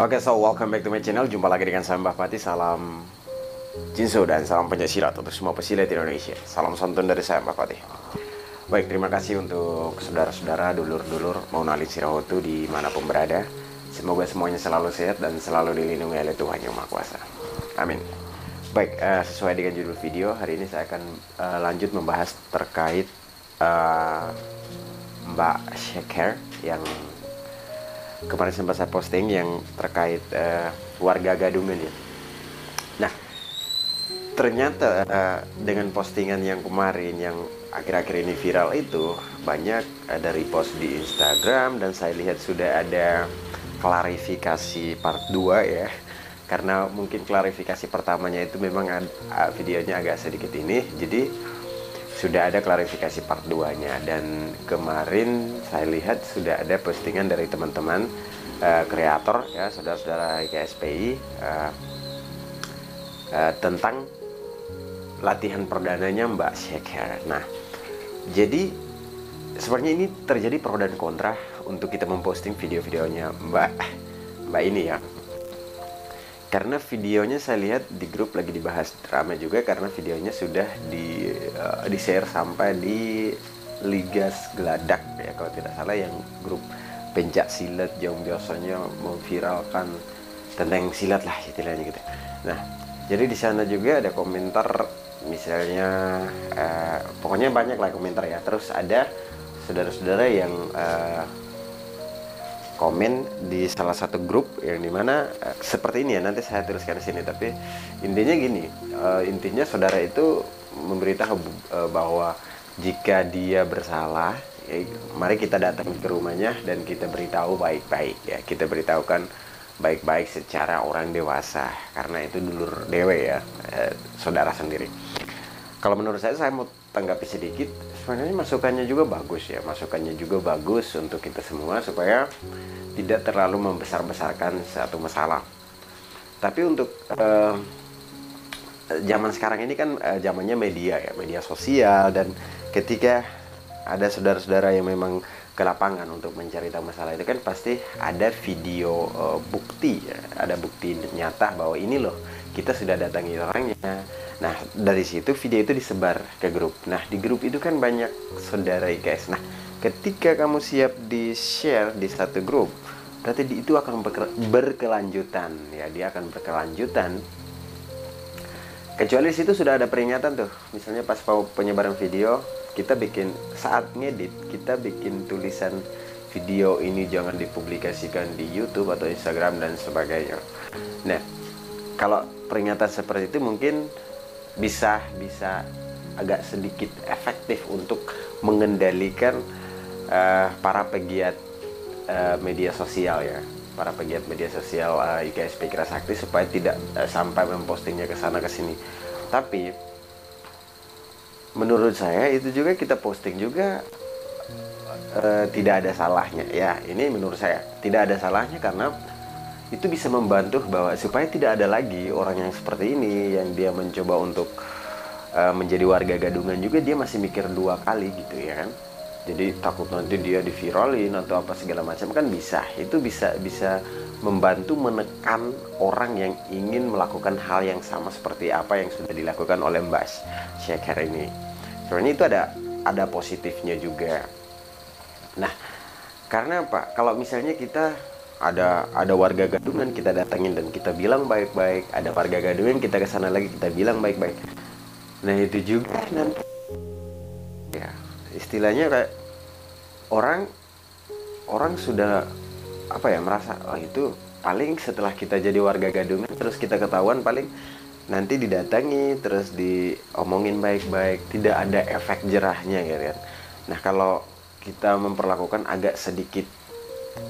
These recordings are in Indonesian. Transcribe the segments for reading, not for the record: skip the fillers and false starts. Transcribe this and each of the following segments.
Oke, so welcome back to my channel. Jumpa lagi dengan saya Mbah Pati. Salam Jinso dan salam pencaksilat untuk semua pesilat Indonesia. Salam santun dari saya Mbah Pati. Baik, terima kasih untuk saudara-saudara, dulur-dulur Mauna Alit Sirahotu dimanapun berada. Semoga semuanya selalu sehat dan selalu dilindungi oleh Tuhan Yang Maha Kuasa. Amin. Baik, sesuai dengan judul video, hari ini saya akan lanjut membahas terkait Mbak Sheker yang kemarin sempat saya posting yang terkait warga gadungan ya. Nah, ternyata dengan postingan yang kemarin yang akhir-akhir ini viral itu banyak ada repost di Instagram, dan saya lihat sudah ada klarifikasi part 2 ya. Karena mungkin klarifikasi pertamanya itu memang videonya agak sedikit ini, jadi sudah ada klarifikasi part 2-nya. Dan kemarin saya lihat sudah ada postingan dari teman-teman kreator ya, saudara-saudara IKSPI tentang latihan perdananya Mbak Sheker. Nah, jadi sebenarnya ini terjadi pro dan kontra untuk kita memposting video-videonya Mbak ini ya. Karena videonya saya lihat di grup lagi dibahas drama juga, karena videonya sudah di-share sampai di Ligas Geladak ya kalau tidak salah, yang grup pencak silat yang biasanya memviralkan tentang silat lah istilahnya gitu. Nah, jadi di sana juga ada komentar misalnya pokoknya banyak lah komentar ya. Terus ada saudara-saudara yang komen di salah satu grup yang dimana seperti ini ya, nanti saya tuliskan di sini, tapi intinya gini, intinya saudara itu memberitahu bahwa jika dia bersalah ya, mari kita datang ke rumahnya dan kita beritahu baik-baik ya, kita beritahukan baik-baik secara orang dewasa, karena itu dulur dewe ya, saudara sendiri. Kalau menurut saya mau tanggapi sedikit, sebenarnya masukannya juga bagus ya, masukannya juga bagus untuk kita semua supaya tidak terlalu membesar-besarkan satu masalah. Tapi untuk zaman sekarang ini kan zamannya media ya, media sosial, dan ketika ada saudara-saudara yang memang ke lapangan untuk mencari tahu masalah itu kan pasti ada video bukti ya, ada bukti nyata bahwa ini loh kita sudah datangi orangnya. Nah, dari situ video itu disebar ke grup. Nah, di grup itu kan banyak saudara guys. Nah, ketika kamu siap di-share di satu grup, berarti itu akan berkelanjutan ya, dia akan berkelanjutan. Kecuali di situ sudah ada peringatan tuh. Misalnya pas mau penyebaran video, kita bikin saat ngedit, kita bikin tulisan video ini jangan dipublikasikan di YouTube atau Instagram dan sebagainya. Nah, kalau peringatan seperti itu mungkin bisa agak sedikit efektif untuk mengendalikan para pegiat media sosial ya, para pegiat media sosial IKSP Kirasakti supaya tidak sampai mempostingnya ke sana ke sini. Tapi menurut saya itu juga kita posting juga tidak ada salahnya ya. Ini menurut saya tidak ada salahnya, karena itu bisa membantu bahwa supaya tidak ada lagi orang yang seperti ini, yang dia mencoba untuk menjadi warga gadungan juga dia masih mikir dua kali gitu ya kan. Jadi takut nanti dia diviralin atau apa segala macam kan bisa. Itu bisa membantu menekan orang yang ingin melakukan hal yang sama seperti apa yang sudah dilakukan oleh Mbak Sheker ini. Sebenarnya itu ada positifnya juga. Nah, karena apa? Kalau misalnya kita ada warga gadungan kita datangin dan kita bilang baik-baik, ada warga gadungan kita kesana lagi kita bilang baik-baik. Nah, itu juga nanti ya istilahnya kayak orang sudah apa ya, merasa oh itu paling setelah kita jadi warga gadungan terus kita ketahuan paling nanti didatangi terus diomongin baik-baik, tidak ada efek jerahnya ya kan. Nah, kalau kita memperlakukan agak sedikit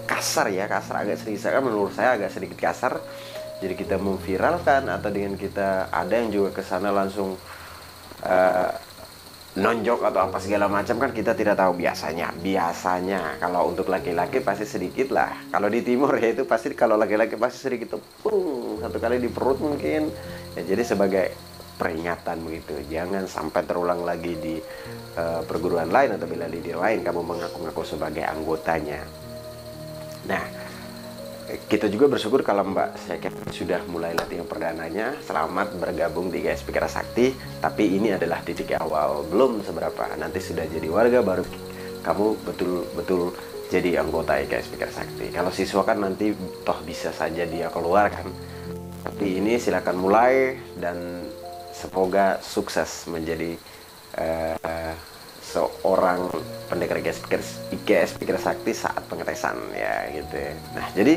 kasar ya, agak sedikit kan menurut saya agak sedikit kasar, jadi kita memviralkan atau dengan kita ada yang juga kesana langsung nonjok atau apa segala macam kan kita tidak tahu. Biasanya kalau untuk laki-laki pasti sedikit lah, kalau di timur ya itu pasti, kalau laki-laki pasti sedikit tuh satu kali di perut mungkin ya, jadi sebagai peringatan begitu, jangan sampai terulang lagi di perguruan lain atau bela diri lain kamu mengaku-ngaku sebagai anggotanya. Nah, kita juga bersyukur kalau Mbak Syekef sudah mulai latihan perdananya. Selamat bergabung di IKS Pikiran Sakti. Tapi ini adalah titik awal, belum seberapa. Nanti sudah jadi warga baru kamu betul-betul jadi anggota IKS Pikiran Sakti. Kalau siswa kan nanti toh bisa saja dia keluar kan. Tapi ini silakan mulai dan semoga sukses menjadi seorang pendekar IKS Pikiran Sakti saat pengetesan ya gitu ya. Nah jadi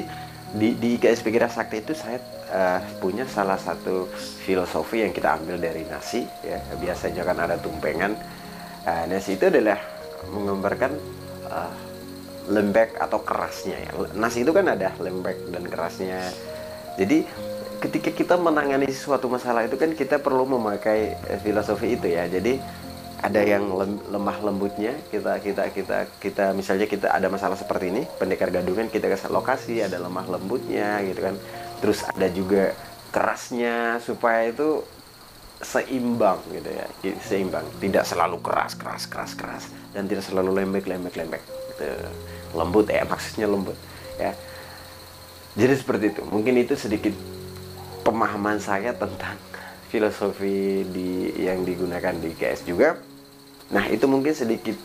di IKS Pikiran Sakti itu saya punya salah satu filosofi yang kita ambil dari nasi ya. Biasanya kan ada tumpengan. Nasi itu adalah menggambarkan lembek atau kerasnya ya. Nasi itu kan ada lembek dan kerasnya. Jadi ketika kita menangani suatu masalah itu kan kita perlu memakai filosofi itu ya. Jadi ada yang lemah lembutnya, kita misalnya kita ada masalah seperti ini, pendekar gadungan kita ke lokasi ada lemah lembutnya gitu kan. Terus ada juga kerasnya supaya itu seimbang gitu ya, seimbang, tidak selalu keras dan tidak selalu lembek gitu. Lembut ya, maksudnya lembut ya. Jadi seperti itu. Mungkin itu sedikit pemahaman saya tentang filosofi yang digunakan di IKS juga. Nah itu mungkin sedikit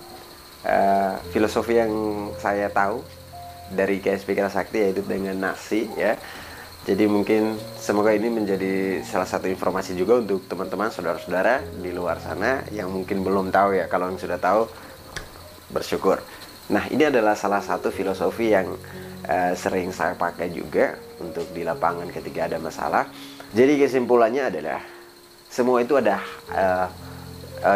filosofi yang saya tahu dari IKS Pikiran Sakti, yaitu dengan nasi ya. Jadi mungkin semoga ini menjadi salah satu informasi juga untuk teman-teman saudara-saudara di luar sana yang mungkin belum tahu ya. Kalau yang sudah tahu bersyukur. Nah ini adalah salah satu filosofi yang sering saya pakai juga untuk di lapangan ketika ada masalah. Jadi kesimpulannya adalah semua itu ada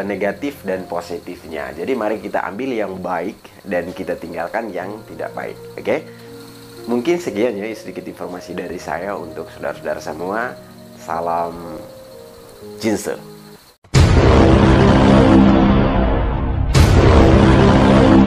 negatif dan positifnya. Jadi mari kita ambil yang baik dan kita tinggalkan yang tidak baik. Oke? Mungkin sekian ya sedikit informasi dari saya untuk saudara-saudara semua. Salam Jinse.